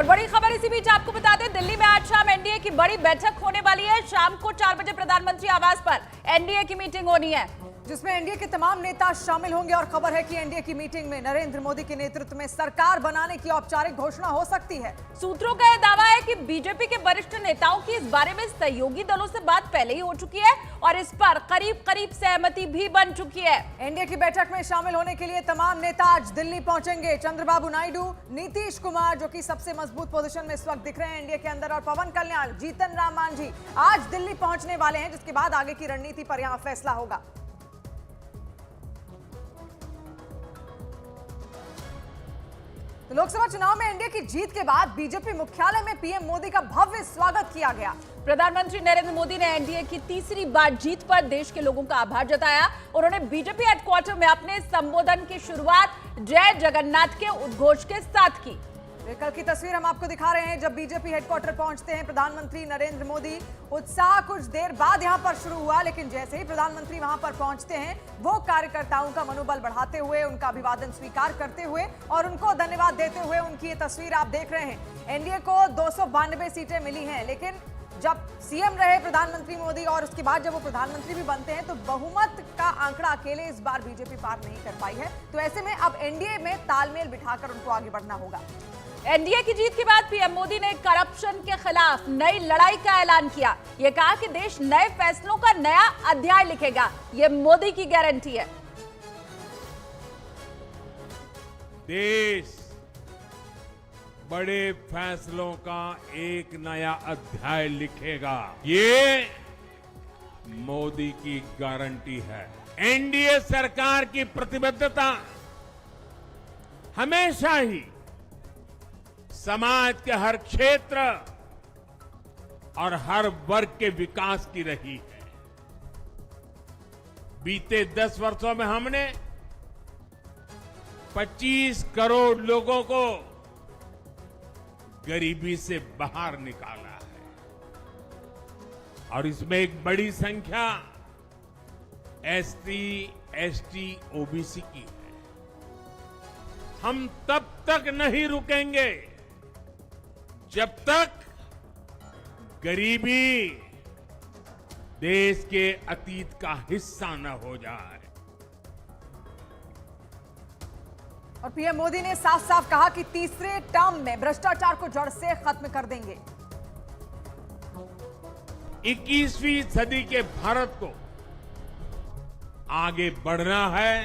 और बड़ी खबर इसी बीच आपको बता दें, दिल्ली में आज शाम एनडीए की बड़ी बैठक होने वाली है। शाम को 4 बजे प्रधानमंत्री आवास पर एनडीए की मीटिंग होनी है, जिसमें एनडीए के तमाम नेता शामिल होंगे। और खबर है कि एनडीए की मीटिंग में नरेंद्र मोदी के नेतृत्व में सरकार बनाने की औपचारिक घोषणा हो सकती है। सूत्रों का यह दावा है कि बीजेपी के वरिष्ठ नेताओं की इस बारे में सहयोगी दलों से बात पहले ही हो चुकी है और इस पर करीब करीब सहमति भी बन चुकी है। एनडीए की बैठक में शामिल होने के लिए तमाम नेता आज दिल्ली पहुंचेंगे। चंद्रबाबू नायडू, नीतीश कुमार जो कि सबसे मजबूत पोजीशन में इस वक्त दिख रहे हैं एनडीए के अंदर, और पवन कल्याण, जीतन राम मांझी आज दिल्ली पहुंचने वाले हैं, जिसके बाद आगे की रणनीति पर यहां फैसला होगा। तो लोकसभा चुनाव में एनडीए की जीत के बाद बीजेपी मुख्यालय में पीएम मोदी का भव्य स्वागत किया गया। प्रधानमंत्री नरेंद्र मोदी ने एनडीए की तीसरी बार जीत पर देश के लोगों का आभार जताया। उन्होंने बीजेपी हेडक्वार्टर में अपने संबोधन की शुरुआत जय जगन्नाथ के उद्घोष के साथ की। कल की तस्वीर हम आपको दिखा रहे हैं जब बीजेपी हेडक्वार्टर पहुंचते हैं प्रधानमंत्री नरेंद्र मोदी। उत्साह कुछ देर बाद यहां पर शुरू हुआ, लेकिन जैसे ही प्रधानमंत्री वहां पर पहुंचते हैं वो कार्यकर्ताओं का मनोबल बढ़ाते हुए, उनका अभिवादन स्वीकार करते हुए और उनको धन्यवाद देते हुए, उनकी ये तस्वीर आप देख रहे हैं। एनडीए को 292 सीटें मिली हैं, लेकिन जब सीएम रहे प्रधानमंत्री मोदी और उसके बाद जब वो प्रधानमंत्री भी बनते हैं तो बहुमत का आंकड़ा अकेले इस बार बीजेपी पार नहीं कर पाई है। तो ऐसे में अब एनडीए में तालमेल बिठाकर उनको आगे बढ़ना होगा। एनडीए की जीत के बाद पीएम मोदी ने करप्शन के खिलाफ नई लड़ाई का ऐलान किया। ये कहा कि देश नए फैसलों का नया अध्याय लिखेगा, ये मोदी की गारंटी है। देश बड़े फैसलों का एक नया अध्याय लिखेगा, ये मोदी की गारंटी है। एनडीए सरकार की प्रतिबद्धता हमेशा ही समाज के हर क्षेत्र और हर वर्ग के विकास की रही है। बीते 10 वर्षों में हमने 25 करोड़ लोगों को गरीबी से बाहर निकाला है और इसमें एक बड़ी संख्या एसटी, एसटी, ओबीसी की है। हम तब तक नहीं रुकेंगे जब तक गरीबी देश के अतीत का हिस्सा न हो जाए। और पीएम मोदी ने साफ साफ कहा कि तीसरे टर्म में भ्रष्टाचार को जड़ से खत्म कर देंगे। 21वीं सदी के भारत को आगे बढ़ना है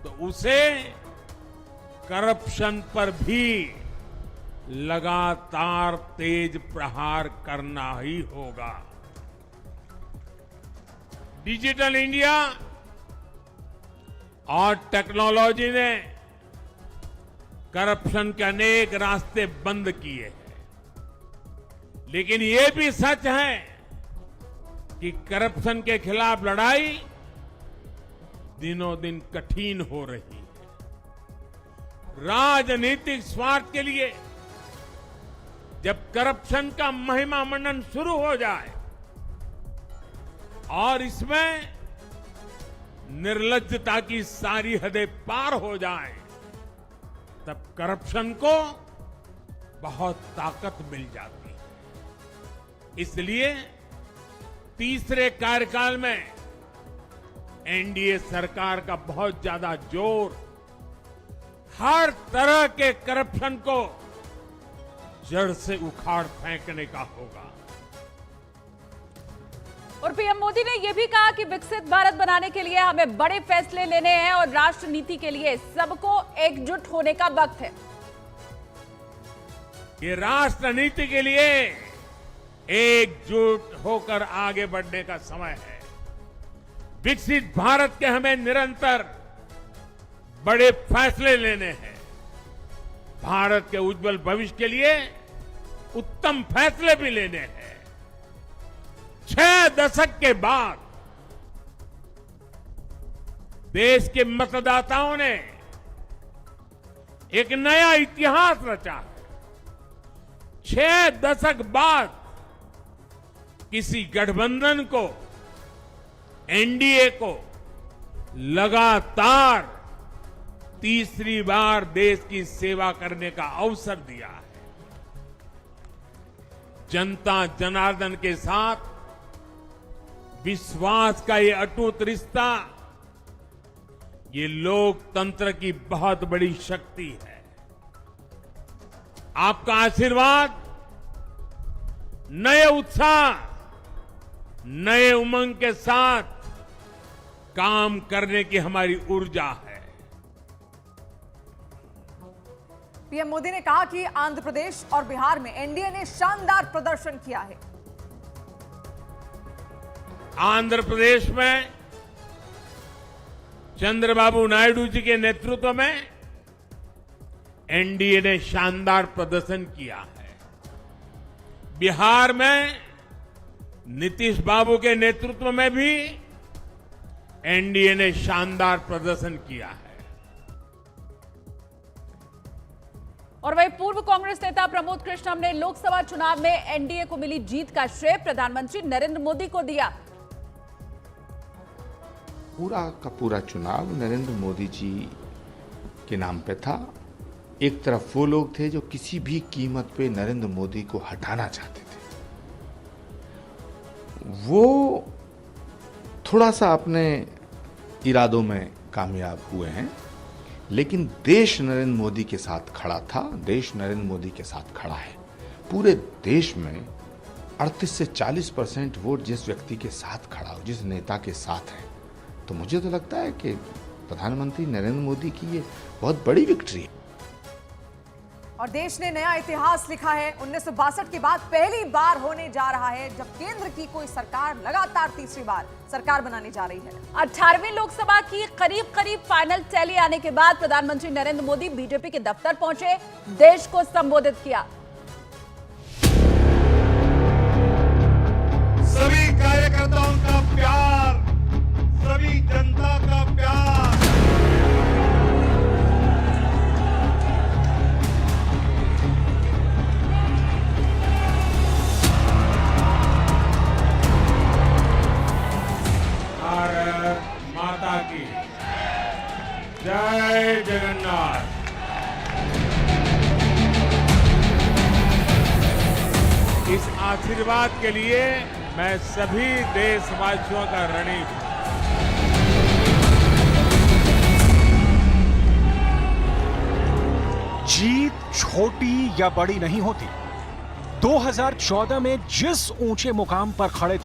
तो उसे करप्शन पर भी लगातार तेज प्रहार करना ही होगा। डिजिटल इंडिया और टेक्नोलॉजी ने करप्शन के अनेक रास्ते बंद किए हैं, लेकिन यह भी सच है कि करप्शन के खिलाफ लड़ाई दिनों दिन कठिन हो रही है। राजनीतिक स्वार्थ के लिए जब करप्शन का महिमा मंडन शुरू हो जाए और इसमें निर्लज्जता की सारी हदें पार हो जाए, तब करप्शन को बहुत ताकत मिल जाती है। इसलिए तीसरे कार्यकाल में एनडीए सरकार का बहुत ज्यादा जोर हर तरह के करप्शन को जड़ से उखाड़ फेंकने का होगा। और पीएम मोदी ने यह भी कहा कि विकसित भारत बनाने के लिए हमें बड़े फैसले लेने हैं और राष्ट्र नीति के लिए सबको एकजुट होने का वक्त है। ये राष्ट्र नीति के लिए एकजुट होकर आगे बढ़ने का समय है। विकसित भारत के हमें निरंतर बड़े फैसले लेने हैं। भारत के उज्जवल भविष्य के लिए उत्तम फैसले भी लेने हैं। 6 दशक के बाद देश के मतदाताओं ने एक नया इतिहास रचा है। 6 दशक बाद किसी गठबंधन को, एनडीए को लगातार तीसरी बार देश की सेवा करने का अवसर दिया है। जनता जनार्दन के साथ विश्वास का ये अटूट रिश्ता, ये लोकतंत्र की बहुत बड़ी शक्ति है। आपका आशीर्वाद नए उत्साह, नए उमंग के साथ काम करने की हमारी ऊर्जा है। पीएम मोदी ने कहा कि आंध्र प्रदेश और बिहार में एनडीए ने शानदार प्रदर्शन किया है। आंध्र प्रदेश में चंद्रबाबू नायडू जी के नेतृत्व में एनडीए ने शानदार प्रदर्शन किया है। बिहार में नीतीश बाबू के नेतृत्व में भी एनडीए ने शानदार प्रदर्शन किया है। और वहीं पूर्व कांग्रेस नेता प्रमोद कृष्णम ने लोकसभा चुनाव में एनडीए को मिली जीत का श्रेय प्रधानमंत्री नरेंद्र मोदी को दिया। पूरा का पूरा चुनाव नरेंद्र मोदी जी के नाम पे था। एक तरफ वो लोग थे जो किसी भी कीमत पे नरेंद्र मोदी को हटाना चाहते थे। वो थोड़ा सा अपने इरादों में कामयाब हुए हैं, लेकिन देश नरेंद्र मोदी के साथ खड़ा था। देश नरेंद्र मोदी के साथ खड़ा है। पूरे देश में 38 से 40% वोट जिस व्यक्ति के साथ खड़ा हो, जिस नेता के साथ है, तो मुझे तो लगता है कि प्रधानमंत्री नरेंद्र मोदी की ये बहुत बड़ी विक्ट्री है। और देश ने नया इतिहास लिखा है। 1962 के बाद पहली बार होने जा रहा है जब केंद्र की कोई सरकार लगातार तीसरी बार सरकार बनाने जा रही है। 18वीं लोकसभा की करीब करीब फाइनल टैली आने के बाद प्रधानमंत्री नरेंद्र मोदी बीजेपी के दफ्तर पहुंचे, देश को संबोधित किया। सभी कार्यकर्ताओं का प्यार, सभी जनता का प्यार, भारत माता की जय जगन्नाथ। इस आशीर्वाद के लिए मैं सभी देशवासियों का ऋणी हूं। जीत छोटी या बड़ी नहीं होती। 2014 में जिस ऊंचे मुकाम पर खड़े